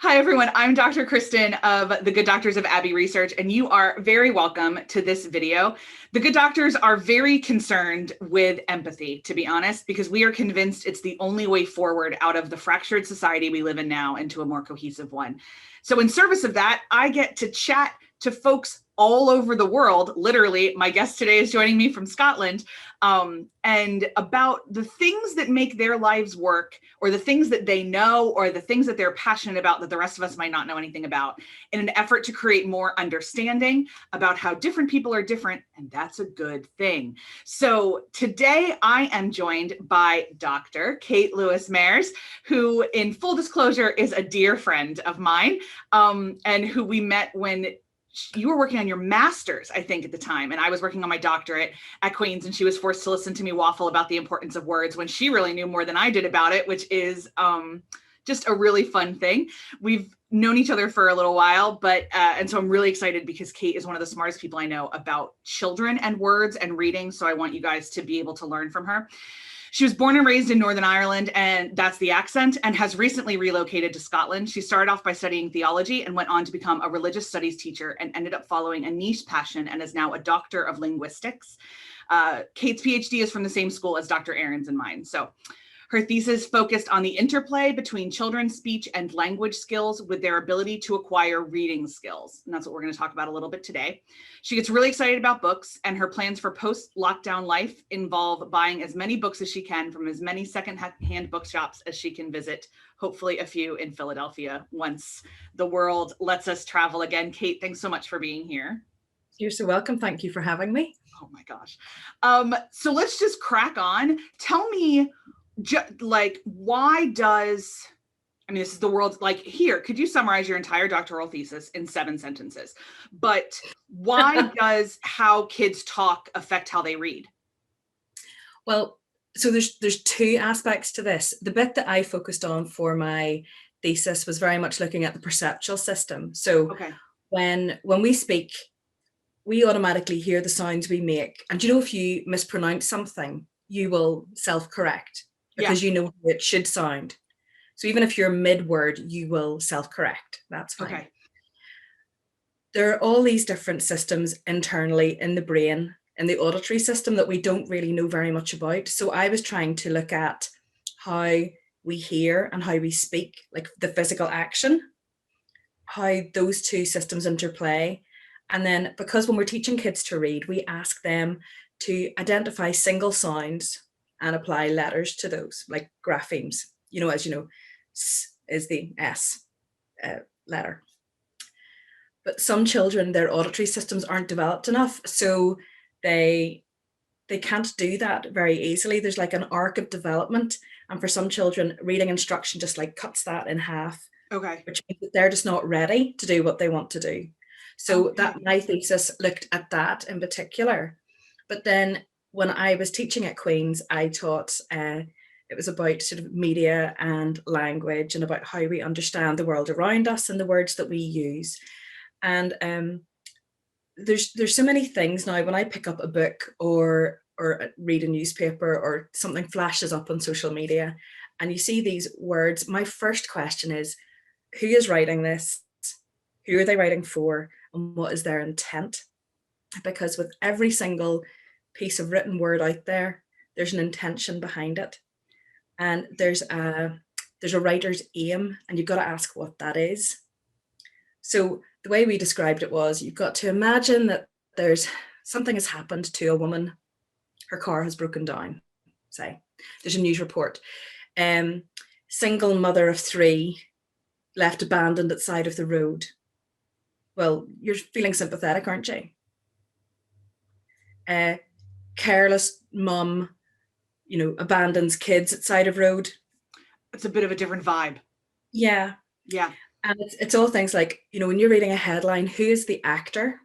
Hi, everyone. I'm Dr. Kristen of the Good Doctors of Abbey Research, and you are very welcome to this video. The Good Doctors are very concerned with empathy, to be honest, because we are convinced it's the only way forward out of the fractured society we live in now into a more cohesive one. So in service of that, I get to chat to folks all over the world. Literally, my guest today is joining me from Scotland, and about the things that make their lives work, or the things that they know, or the things that they're passionate about that the rest of us might not know anything about, in an effort to create more understanding about how different people are different, and that's a good thing. So today I am joined by Dr. Kate Lewis Mairs, who, in full disclosure, is a dear friend of mine, and who we met when you were working on your master's, I think, at the time, and I was working on my doctorate at Queen's, and she was forced to listen to me waffle about the importance of words when she really knew more than I did about it, which is just a really fun thing. We've known each other for a little while, but and so I'm really excited because Kate is one of the smartest people I know about children and words and reading, so I want you guys to be able to learn from her. She was born and raised in Northern Ireland, and that's the accent, and has recently relocated to Scotland. She started off by studying theology and went on to become a religious studies teacher and ended up following a niche passion and is now a doctor of linguistics. Kate's PhD is from the same school as Dr. Aaron's and mine. So her thesis focused on the interplay between children's speech and language skills with their ability to acquire reading skills. And that's what we're going to talk about a little bit today. She gets really excited about books, and her plans for post-lockdown life involve buying as many books as she can from as many second-hand bookshops as she can visit, hopefully a few in Philadelphia once the world lets us travel again. Kate, thanks so much for being here. You're so welcome. Thank you for having me. Oh my gosh. So let's just crack on. Tell me, why does, I mean, this is the world, like, here, could you summarize your entire doctoral thesis in 7 sentences? But why does how kids talk affect how they read? Well, so there's 2 aspects to this. The bit that I focused on for my thesis was very much looking at the perceptual system. So Okay. when we speak, we automatically hear the sounds we make. And if you mispronounce something, you will self-correct because you know how it should sound. So even if you're mid-word, you will self-correct. That's fine. Okay. There are all these different systems internally in the brain, in the auditory system, that we don't really know very much about. So I was trying to look at how we hear and how we speak, like the physical action, how those 2 systems interplay. And then, because when we're teaching kids to read, we ask them to identify single sounds and apply letters to those, like graphemes. As you know, S is the S letter. But some children, their auditory systems aren't developed enough, so they can't do that very easily. There's like an arc of development, and for some children, reading instruction just like cuts that in half. Okay. Which means that they're just not ready to do what they want to do. So that my thesis looked at that in particular. But then when I was teaching at Queen's, I taught, it was about sort of media and language and about how we understand the world around us and the words that we use. And there's so many things now when I pick up a book or read a newspaper or something flashes up on social media and you see these words, my first question is, who is writing this? Who are they writing for? And what is their intent? Because with every single piece of written word out there, there's an intention behind it. And there's a writer's aim, and you've got to ask what that is. So the way we described it was, you've got to imagine that something has happened to a woman. Her car has broken down, say. There's a news report. Single mother of 3 left abandoned at side of the road. Well, you're feeling sympathetic, aren't you? Careless mum, abandons kids at side of road. It's a bit of a different vibe. Yeah. Yeah. And it's all things like, when you're reading a headline, who is the actor?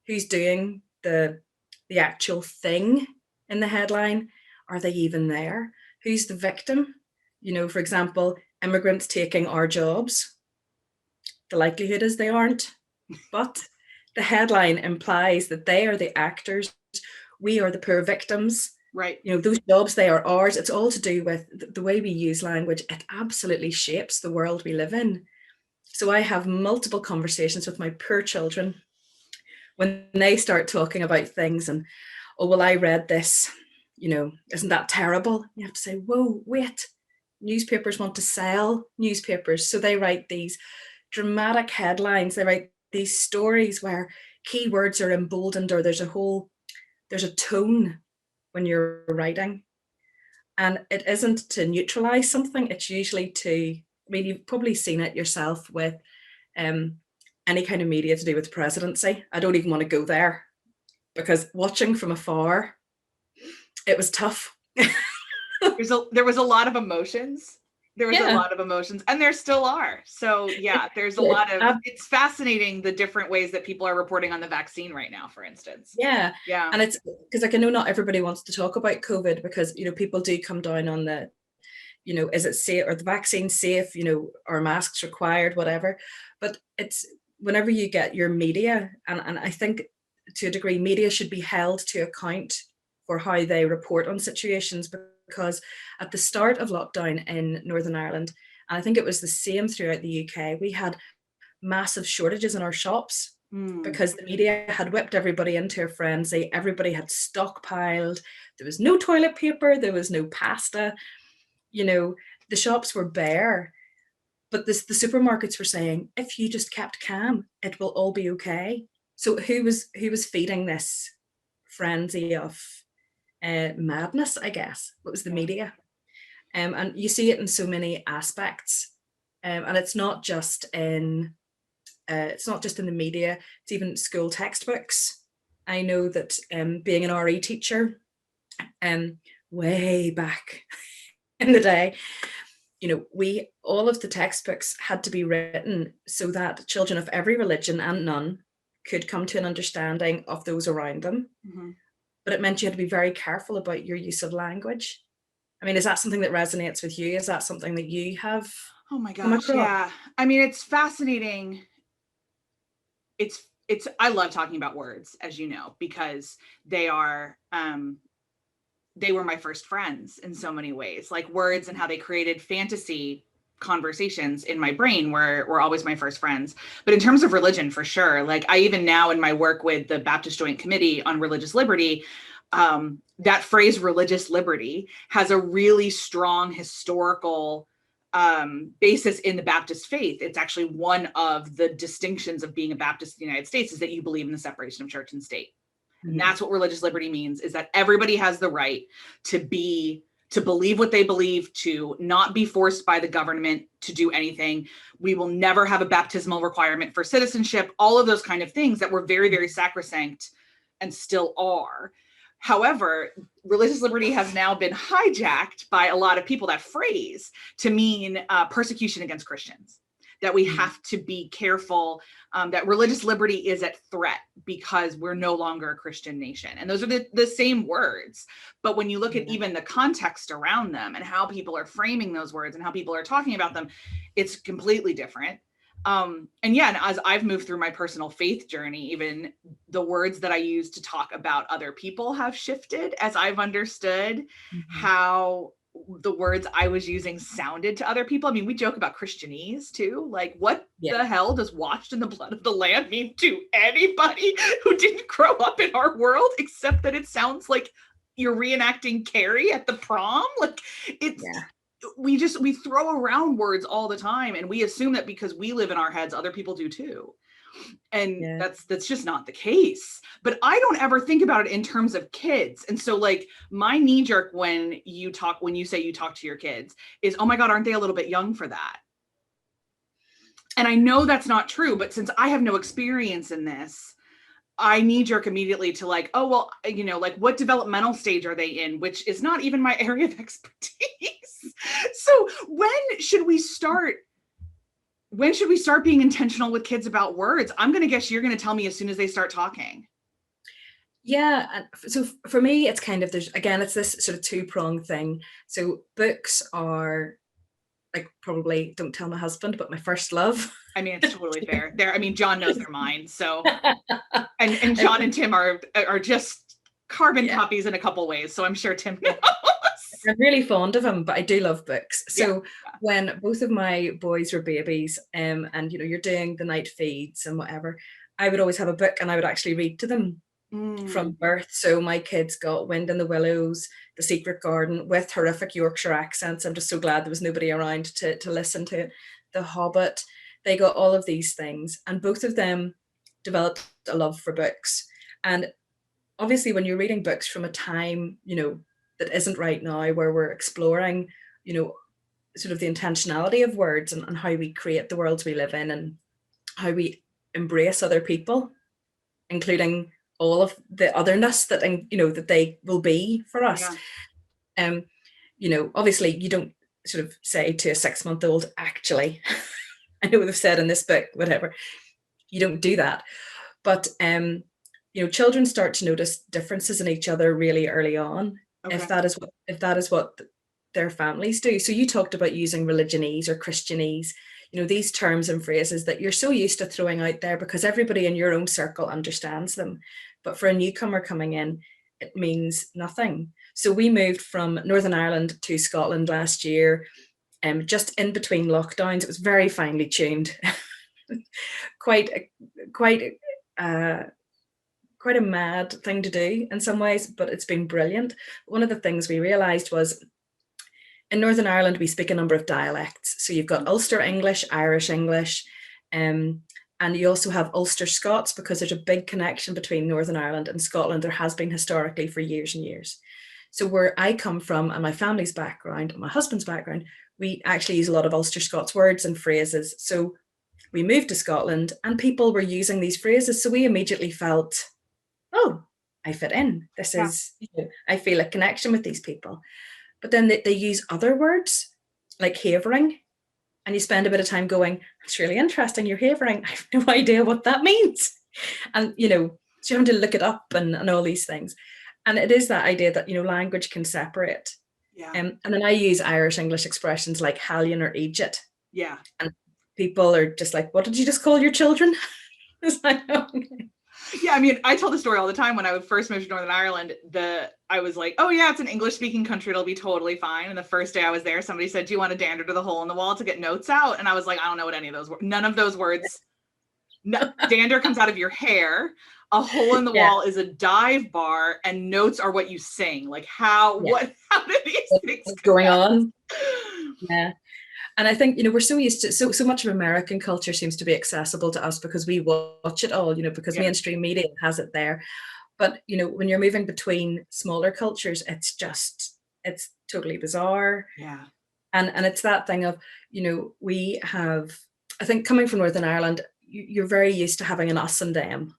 Who's doing the actual thing in the headline? Are they even there? Who's the victim? For example, immigrants taking our jobs. The likelihood is they aren't, but the headline implies that they are the actors. We are the poor victims. Right. Those jobs, they are ours. It's all to do with the way we use language. It absolutely shapes the world we live in. So I have multiple conversations with my poor children when they start talking about things and, oh, well, I read this, isn't that terrible? You have to say, whoa, wait. Newspapers want to sell newspapers. So they write these dramatic headlines. They write these stories where keywords are emboldened, or there's a tone when you're writing. And it isn't to neutralize something. It's usually you've probably seen it yourself with any kind of media to do with presidency. I don't even want to go there, because watching from afar, it was tough. There was a lot of emotions. There was a lot of emotions, and there still are. So yeah, there's a lot of, it's fascinating the different ways that people are reporting on the vaccine right now, for instance. Yeah. And it's because, like, I know not everybody wants to talk about COVID, because, people do come down on the, is it safe, or the vaccine safe, are masks required, whatever. But it's, whenever you get your media, and I think to a degree, media should be held to account for how they report on situations, because at the start of lockdown in Northern Ireland, and I think it was the same throughout the UK, we had massive shortages in our shops because the media had whipped everybody into a frenzy. Everybody had stockpiled. There was no toilet paper. There was no pasta. The shops were bare. But the supermarkets were saying, if you just kept calm, it will all be okay. So who was feeding this frenzy of madness, I guess? What was the media? And you see it in so many aspects. And it's not just in the media, it's even school textbooks. I know that being an RE teacher, way back in the day, all of the textbooks had to be written so that children of every religion and none could come to an understanding of those around them. Mm-hmm. But it meant you had to be very careful about your use of language. I mean, is that something that resonates with you? Is that something that you have? Oh my gosh, yeah. I mean, it's fascinating. I love talking about words, as you know, because they were my first friends in so many ways. Like, words and how they created fantasy conversations in my brain were always my first friends. But in terms of religion, for sure, like, I even now in my work with the Baptist Joint Committee on Religious Liberty, that phrase religious liberty has a really strong historical basis in the Baptist faith. It's actually one of the distinctions of being a Baptist in the United States, is that you believe in the separation of church and state. And that's what religious liberty means, is that everybody has the right to believe what they believe, to not be forced by the government to do anything. We will never have a baptismal requirement for citizenship, all of those kind of things that were very, very sacrosanct and still are. However, religious liberty has now been hijacked by a lot of people, that phrase, to mean persecution against Christians. That we have to be careful, that religious liberty is at threat because we're no longer a Christian nation. And those are the same words. But when you look at even the context around them and how people are framing those words and how people are talking about them, it's completely different. And as I've moved through my personal faith journey, even the words that I use to talk about other people have shifted as I've understood how the words I was using sounded to other people. I mean, we joke about Christianese too. Like, what the hell does washed in the blood of the Lamb mean to anybody who didn't grow up in our world, except that it sounds like you're reenacting Carrie at the prom? Like, it's, we throw around words all the time, and we assume that because we live in our heads, other people do too. And that's just not the case. But I don't ever think about it in terms of kids. And so, like, my knee jerk when you say you talk to your kids is, oh my God, aren't they a little bit young for that? And I know that's not true, but since I have no experience in this, I knee jerk immediately to, like, oh, well, like, what developmental stage are they in? Which is not even my area of expertise. So when should we start being intentional with kids about words? I'm going to guess you're going to tell me as soon as they start talking. Yeah. So for me, it's kind of, it's this sort of two-pronged thing. So books are, like, probably, don't tell my husband, but my first love. I mean, it's totally fair. John knows they're mine. So, and John and Tim are just carbon copies in a couple ways. So I'm sure Tim knows. I'm really fond of them, but I do love books. Yeah. So when both of my boys were babies, and you're doing the night feeds and whatever, I would always have a book and I would actually read to them from birth. So my kids got Wind in the Willows, The Secret Garden, with horrific Yorkshire accents. I'm just so glad there was nobody around to listen to it. The Hobbit. They got all of these things, and both of them developed a love for books. And obviously, when you're reading books from a time, that isn't right now, where we're exploring, sort of the intentionality of words and how we create the worlds we live in, and how we embrace other people, including all of the otherness that that they will be for us. Obviously you don't sort of say to a 6-month-old, actually, I know they've said in this book, whatever. You don't do that. But children start to notice differences in each other really early on. Okay. If that is what their families do. So you talked about using religionese or Christianese, these terms and phrases that you're so used to throwing out there because everybody in your own circle understands them. But for a newcomer coming in, it means nothing. So we moved from Northern Ireland to Scotland last year, just in between lockdowns. It was very finely tuned. quite a mad thing to do in some ways, but it's been brilliant. One of the things we realized was, in Northern Ireland, we speak a number of dialects. So you've got Ulster English, Irish English, and you also have Ulster Scots, because there's a big connection between Northern Ireland and Scotland. There has been historically for years and years. So where I come from, and my family's background, and my husband's background, we actually use a lot of Ulster Scots words and phrases. So we moved to Scotland and people were using these phrases. So we immediately felt, oh, I fit in. This is, I feel a connection with these people. But then they use other words like havering, and you spend a bit of time going, it's really interesting, you're havering. I have no idea what that means. And, so you have to look it up and all these things. And it is that idea that, language can separate. Yeah. And then I use Irish English expressions like Hallion or Egypt. Yeah. And people are just like, what did you just call your children? It's like, okay. Yeah, I mean, I tell the story all the time. When I would first move to Northern Ireland, I was like, oh yeah, it's an English-speaking country, it'll be totally fine. And the first day I was there, somebody said, do you want to dander to the hole in the wall to get notes out? And I was like, I don't know what any of those were. None of those words. No, dander comes out of your hair. A hole in the wall is a dive bar, and notes are what you sing. Like how do these things going on? Yeah. And I think, we're so used to, so much of American culture seems to be accessible to us because we watch it all, because mainstream media has it there. But, when you're moving between smaller cultures, it's totally bizarre. Yeah. And it's that thing of, we have, I think coming from Northern Ireland, you're very used to having an us and them.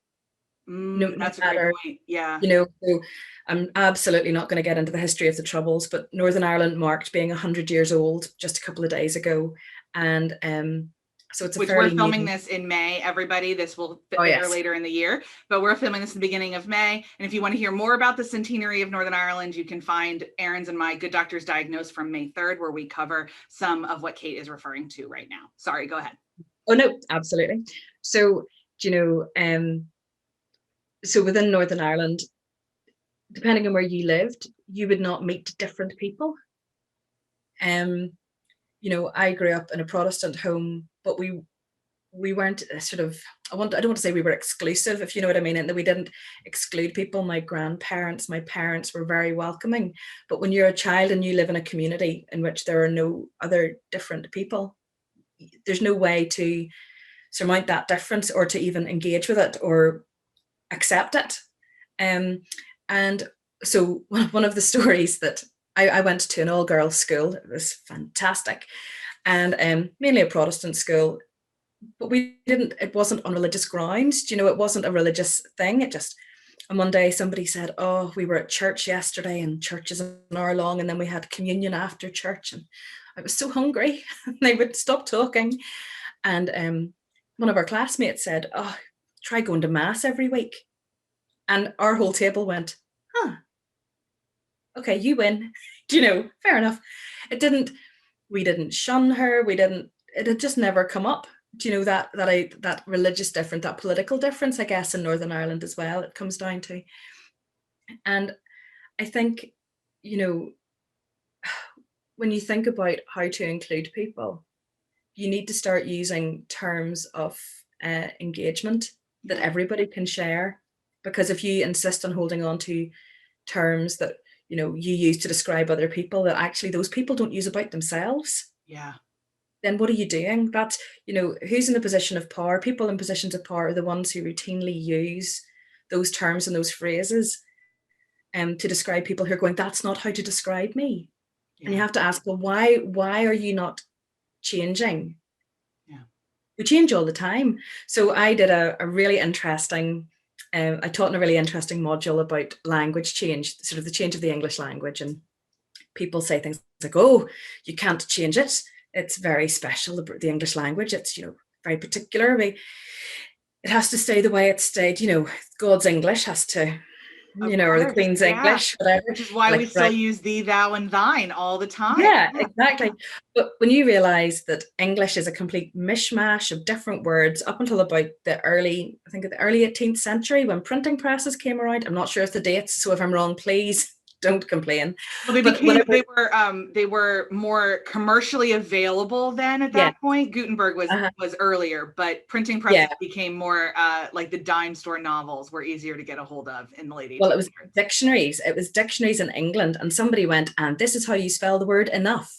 That's a great point. Yeah. So I'm absolutely not going to get into the history of the Troubles, but Northern Ireland marked being 100 years old just a couple of days ago. And so it's we're filming this in May, everybody. This will air later in the year, but we're filming this in the beginning of May. And if you want to hear more about the centenary of Northern Ireland, you can find Erin's and my Good Doctors Diagnosed from May 3rd, where we cover some of what Kate is referring to right now. Sorry, go ahead. Oh, no, absolutely. So, so within Northern Ireland, depending on where you lived, you would not meet different people. I grew up in a Protestant home, but we weren't sort of, I don't want to say we were exclusive, if you know what I mean, and that we didn't exclude people. My grandparents, my parents were very welcoming. But when you're a child and you live in a community in which there are no other different people, there's no way to surmount that difference or to even engage with it or accept it. And so one of the stories that I went to an all-girls school, it was fantastic, and mainly a Protestant school, but it wasn't on religious grounds, it wasn't a religious thing. And one day somebody said, oh, we were at church yesterday and church is an hour long, and then we had communion after church, and I was so hungry. They would stop talking. And one of our classmates said, oh, try going to mass every week. And our whole table went, huh, okay, you win. Fair enough. We didn't shun her. It had just never come up. That religious difference, that political difference, I guess, in Northern Ireland as well, it comes down to. And I think, when you think about how to include people, you need to start using terms of engagement that everybody can share. Because if you insist on holding on to terms that, you know, you use to describe other people that actually those people don't use about themselves, then what are you doing? That's, you know, who's in a position of power? People in positions of power are the ones who routinely use those terms and those phrases to describe people who are going, that's not how to describe me. And you have to ask, well, why are you not changing? We change all the time. So I did a really interesting, I taught in a really interesting module about language change, sort of the change of the English language. And people say things like, oh, you can't change it. It's very special, the English language. It's, you know, very particular. It has to stay the way it stayed. You know, God's English has to, you know, or the Queen's English, whatever. Which is why we still use thee, thou, and thine all the time. Yeah, exactly. But when you realize that English is a complete mishmash of different words up until about the early 18th century, when printing presses came around, I'm not sure of the dates, so if I'm wrong, please don't complain. Well, they were more commercially available then at that point. Gutenberg was earlier, but printing presses became more like the dime store novels were easier to get a hold of in the late 1800s. Well, it was dictionaries. It was dictionaries in England, and somebody went, and this is how you spell the word enough.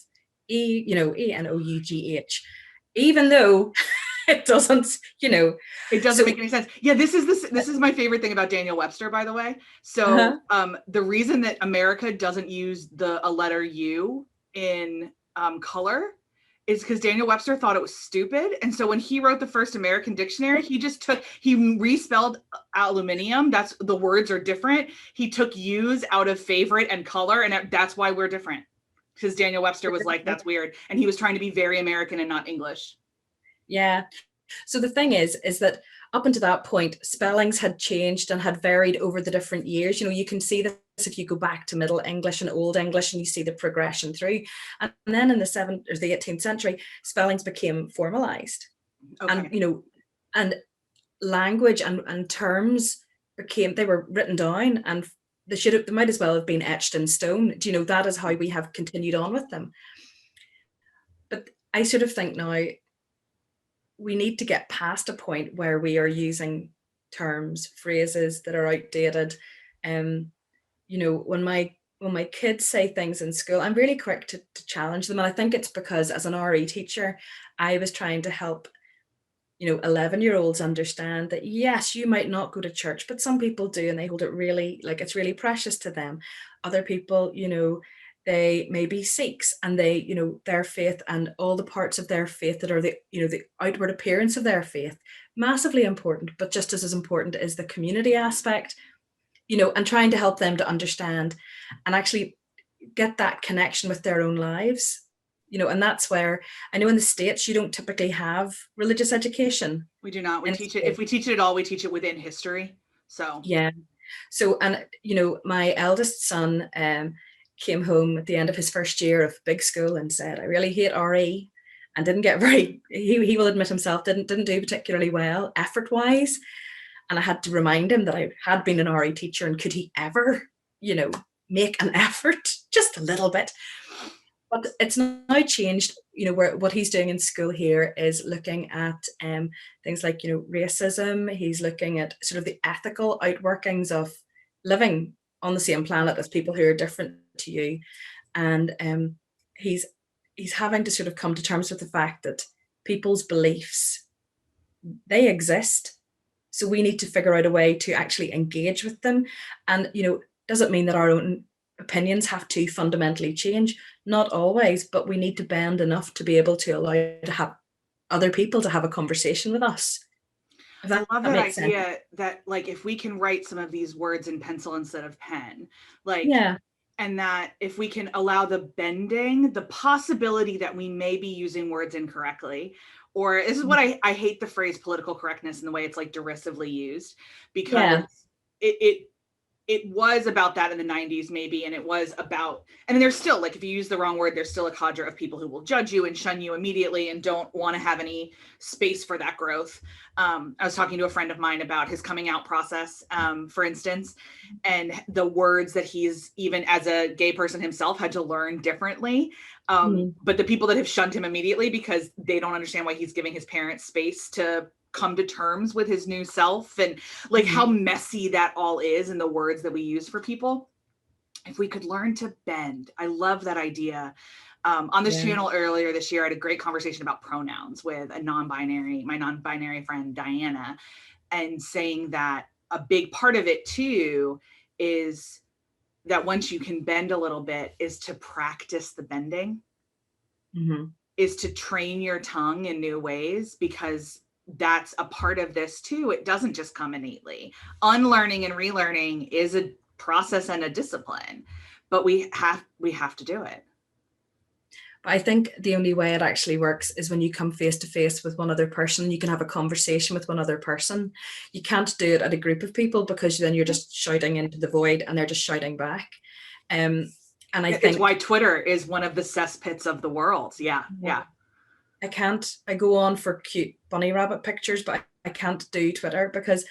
ENOUGH. Even though it doesn't, you know, it doesn't make any sense. Yeah, this is my favorite thing about Daniel Webster, by the way. So the reason that America doesn't use a letter U in color is because Daniel Webster thought it was stupid. And so when he wrote the first American dictionary, he respelled aluminium. The words are different. He took U's out of favorite and color, and that's why we're different. Because Daniel Webster was like, that's weird. And he was trying to be very American and not English. Yeah. So the thing is that up until that point, spellings had changed and had varied over the different years. You know, you can see this if you go back to Middle English and Old English, and you see the progression through. And then in the 18th century, spellings became formalized. And, you know, and language and terms they were written down, and they might as well have been etched in stone. Do you know, that is how we have continued on with them. But I sort of think now we need to get past a point where we are using terms, phrases that are outdated. You know, when my kids say things in school, I'm really quick to challenge them. And I think it's because as an RE teacher, I was trying to help, you know, 11-year-olds understand that, yes, you might not go to church, but some people do, and they hold it really, like, it's really precious to them. Other people, you know, they may be Sikhs, and they, you know, their faith and all the parts of their faith that are the, you know, the outward appearance of their faith, massively important, but just as important is the community aspect, you know, and trying to help them to understand and actually get that connection with their own lives. You know, and that's where I know in the States, you don't typically have religious education. We do not. We teach it. If we teach it at all, we teach it within history. So, yeah. So, and, you know, my eldest son came home at the end of his first year of big school and said, I really hate RE, and didn't get he will admit himself, didn't do particularly well effort wise. And I had to remind him that I had been an RE teacher, and could he ever, you know, make an effort just a little bit. But it's now changed, you know, where what he's doing in school here is looking at things like, you know, racism. He's looking at sort of the ethical outworkings of living on the same planet as people who are different to you. And he's having to sort of come to terms with the fact that people's beliefs, they exist. So we need to figure out a way to actually engage with them. And, you know, doesn't mean that our own opinions have to fundamentally change. Not always, but we need to bend enough to be able to allow to have other people to have a conversation with us. I love that idea that, like, if we can write some of these words in pencil instead of pen, like, and that if we can allow the bending, the possibility that we may be using words incorrectly, or this is what I hate the phrase political correctness and the way it's like derisively used, because it it was about that in the 90s maybe, and it was about, and there's still, like, if you use the wrong word, there's still a cadre of people who will judge you and shun you immediately and don't want to have any space for that growth. I was talking to a friend of mine about his coming out process, for instance, and the words that he's, even as a gay person himself, had to learn differently. But the people that have shunned him immediately because they don't understand why he's giving his parents space to come to terms with his new self, and like how messy that all is in the words that we use for people. If we could learn to bend, I love that idea. On this channel earlier this year, I had a great conversation about pronouns with my non-binary friend Diana, and saying that a big part of it too is that once you can bend a little bit, is to practice the bending, is to train your tongue in new ways, because that's a part of this too. It doesn't just come innately. Unlearning and relearning is a process and a discipline, but we have to do it. I think the only way it actually works is when you come face to face with one other person. You can have a conversation with one other person. You can't do it at a group of people, because then you're just shouting into the void and they're just shouting back. And I think it's why Twitter is one of the cesspits of the world. Yeah. I go on for cute bunny rabbit pictures, but I can't do Twitter because,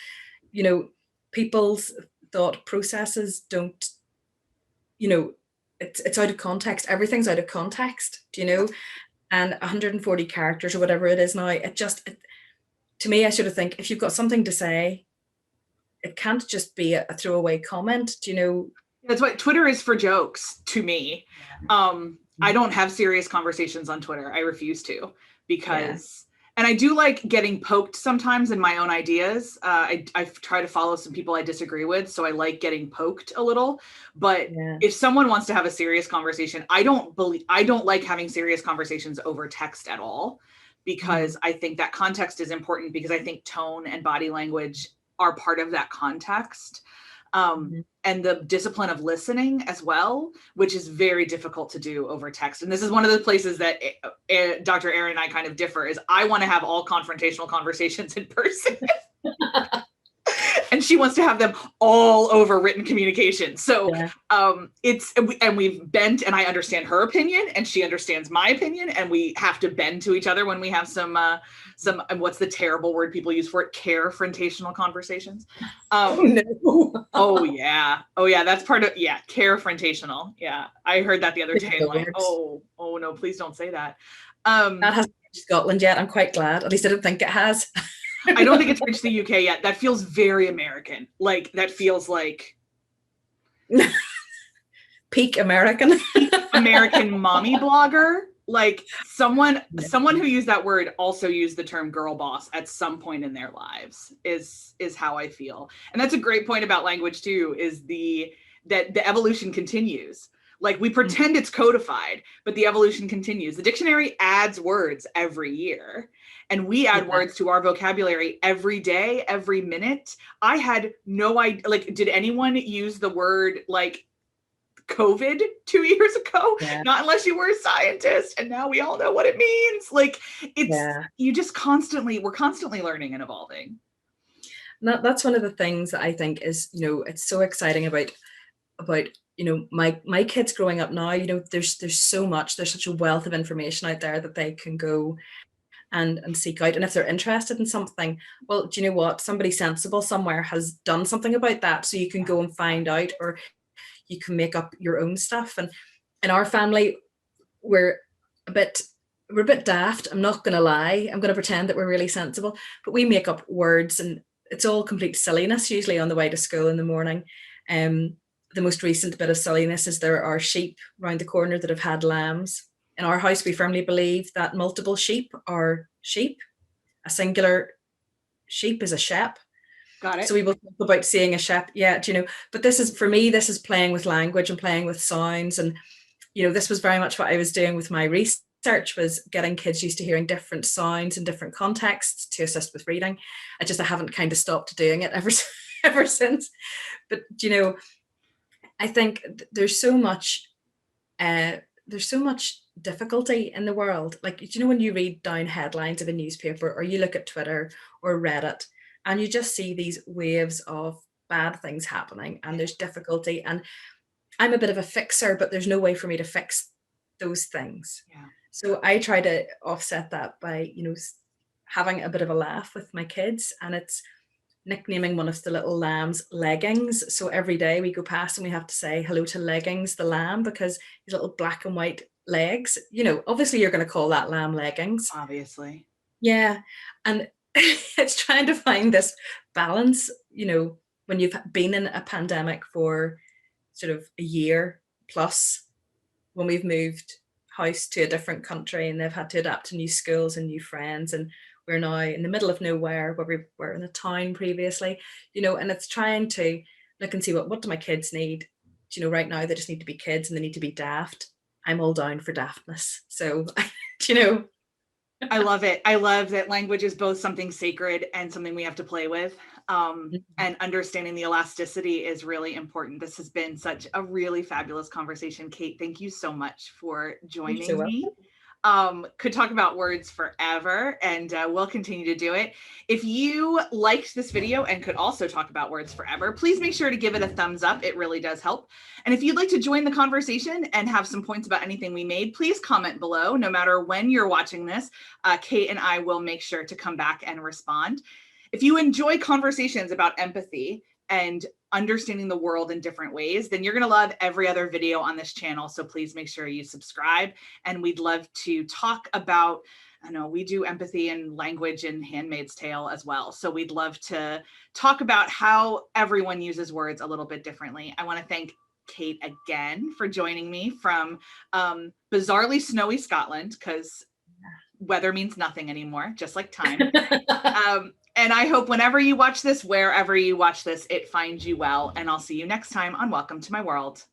you know, people's thought processes don't, you know, it's out of context. Everything's out of context, you know, and 140 characters or whatever it is now, to me, I sort of think if you've got something to say, it can't just be a throwaway comment, you know. That's what Twitter is for jokes to me. I don't have serious conversations on Twitter. I refuse to, because, and I do like getting poked sometimes in my own ideas. I try to follow some people I disagree with, so I like getting poked a little. But if someone wants to have a serious conversation, I don't like having serious conversations over text at all, because I think that context is important, because I think tone and body language are part of that context. And the discipline of listening as well, which is very difficult to do over text. And this is one of the places that Dr. Erin and I kind of differ, is I want to have all confrontational conversations in person. And she wants to have them all over written communication. So we've bent, and I understand her opinion and she understands my opinion, and we have to bend to each other when we have some what's the terrible word people use for it? Carefrontational conversations. Oh yeah. That's part of, carefrontational. Yeah. I heard that the other day. I'm like, oh no, please don't say that. That hasn't reached Scotland yet. I'm quite glad. At least I don't think it has. I don't think it's reached the UK yet. That feels very American. Like, that feels like peak American. American mommy blogger. Like, someone who used that word also used the term girl boss at some point in their lives, is how I feel. And that's a great point about language too, is that the evolution continues. Like, we pretend it's codified, but the evolution continues. The dictionary adds words every year, and we add words to our vocabulary every day, every minute. I had no idea, like, did anyone use the word like COVID 2 years ago? Not unless you were a scientist, and now we all know what it means. Like, we're constantly learning and evolving. That's one of the things that I think is, you know, it's so exciting about you know, my kids growing up now. You know, there's so much, there's such a wealth of information out there that they can go and seek out. And if they're interested in something, well, do you know what? Somebody sensible somewhere has done something about that. So you can go and find out, or you can make up your own stuff. And in our family, we're a bit daft. I'm not going to lie. I'm going to pretend that we're really sensible, but we make up words, and it's all complete silliness, usually on the way to school in the morning. The most recent bit of silliness is there are sheep around the corner that have had lambs. In our house, we firmly believe that multiple sheep are sheep. A singular sheep is a shep. Got it. So we will talk about seeing a shep. Yeah, do you know, but this is, for me, this is playing with language and playing with sounds. And, you know, this was very much what I was doing with my research, was getting kids used to hearing different sounds in different contexts to assist with reading. I haven't kind of stopped doing it ever since. But, you know, I think there's so much difficulty in the world. Like, you know, when you read down headlines of a newspaper, or you look at Twitter or Reddit, and you just see these waves of bad things happening and there's difficulty, and I'm a bit of a fixer, but there's no way for me to fix those things. Yeah. So I try to offset that by, having a bit of a laugh with my kids, and it's nicknaming one of the little lambs Leggings. So every day we go past and we have to say hello to Leggings the lamb, because his little black and white legs, obviously you're going to call that lamb Leggings. Obviously. Yeah. And it's trying to find this balance, when you've been in a pandemic for sort of a year plus, when we've moved house to a different country and they've had to adapt to new schools and new friends, and we're now in the middle of nowhere where we were in a town previously, and it's trying to look and see what do my kids need. Right now they just need to be kids and they need to be daft. I'm all down for daftness. So, I love it. I love that language is both something sacred and something we have to play with. And understanding the elasticity is really important. This has been such a really fabulous conversation. Kate, thank you so much for joining me. Could talk about words forever, and we'll continue to do it. If you liked this video and could also talk about words forever, please make sure to give it a thumbs up. It really does help. And if you'd like to join the conversation and have some points about anything we made, please comment below. No matter when you're watching this, Kate and I will make sure to come back and respond. If you enjoy conversations about empathy and understanding the world in different ways, then you're going to love every other video on this channel. So please make sure you subscribe. And we'd love to talk about, we do empathy and language in Handmaid's Tale as well. So we'd love to talk about how everyone uses words a little bit differently. I want to thank Kate again for joining me from bizarrely snowy Scotland, because weather means nothing anymore, just like time. And I hope whenever you watch this, wherever you watch this, it finds you well. And I'll see you next time on Welcome to My World.